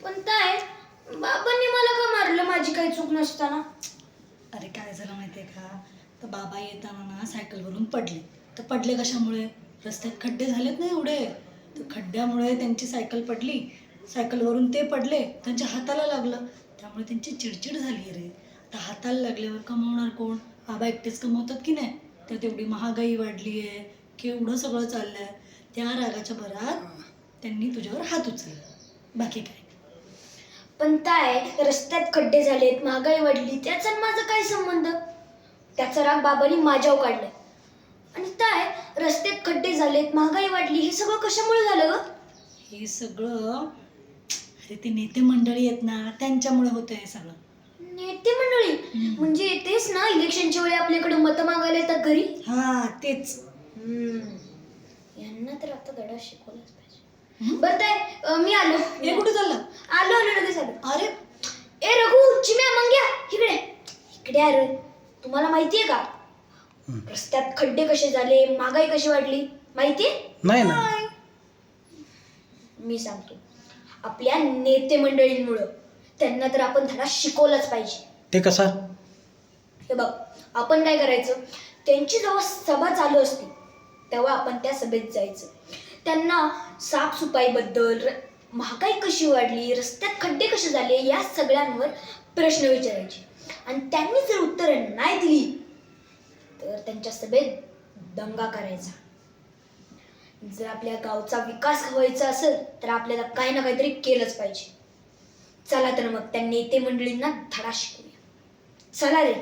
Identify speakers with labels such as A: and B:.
A: पण काय बाबांनी मला का मारलं माझी काही चूक नसताना?
B: अरे काय झालं माहिती आहे का, तर बाबा येताना ना सायकलवरून पडले. तर पडले कशामुळे? रस्त्यात खड्डे झालेत ना एवढे, तर खड्ड्यामुळे त्यांची सायकल पडली. सायकलवरून ते पडले, त्यांच्या हाताला लागलं, त्यामुळे त्यांची चिडचिड झाली. रे आता हाताला लागल्यावर कमवणार कोण? बाबा एकटेच कमवतात की नाही? त्यात एवढी महागाई वाढली आहे, केवढं सगळं चाललं आहे. त्या रागाच्या भरात त्यांनी तुझ्यावर हात उचलला, बाकी काय.
A: पण काय रस्त्यात खड्डे झालेत, महागाई वाढली, त्याचा आणि माझा काय संबंध? त्याचा राग बाबांनी माझ्यावर काढलाय. आणि काय रस्त्यात खड्डे झालेत, महागाई वाढली, हे सगळं कशामुळे झालं ग?
B: हे सगळं अरे ते नेते मंडळी आहेत ना, त्यांच्यामुळे होतं हे सगळं.
A: नेते मंडळी म्हणजे तेच ना, इलेक्शनच्या वेळी आपल्याकडे मतं मागायला येतात घरी?
B: हा तेच.
A: यांना तर आता धडा शिकवलाच पाहिजे. बरं काय मी आलो.
B: हे कुठे चाललं?
A: आलो लगेच आलो.
B: अरे
A: ए रघु, चिम्या, मंग्या, इकडे इकडे. अरे तुम्हाला माहितीये का रस्त्यात खड्डे कसे झाले, महागाई कशी वाढली माहितीये?
C: नाही ना.
A: मी सांगतो, आपल्या नेते मंडळींमुळं. त्यांना तर आपण धडा शिकवलाच पाहिजे.
C: ते कसा?
A: हे बघ, आपण काय करायचं, त्यांची जेव्हा सभा चालू असते तेव्हा आपण त्या सभेत जायचं. त्यांना साफसफाईबद्दल, महागाई कशी वाढली, रस्त्यात खड्डे कसे झाले, या सगळ्यांवर प्रश्न विचारायचे. आणि त्यांनी जर उत्तरं नाही दिली तर त्यांच्या सभेत दंगा करायचा. जर आपल्या गावचा विकास व्हायचा असेल तर आपल्याला काही ना काहीतरी केलंच पाहिजे. चला तर मग त्या नेते मंडळींना धडा शिकूया. चला रे.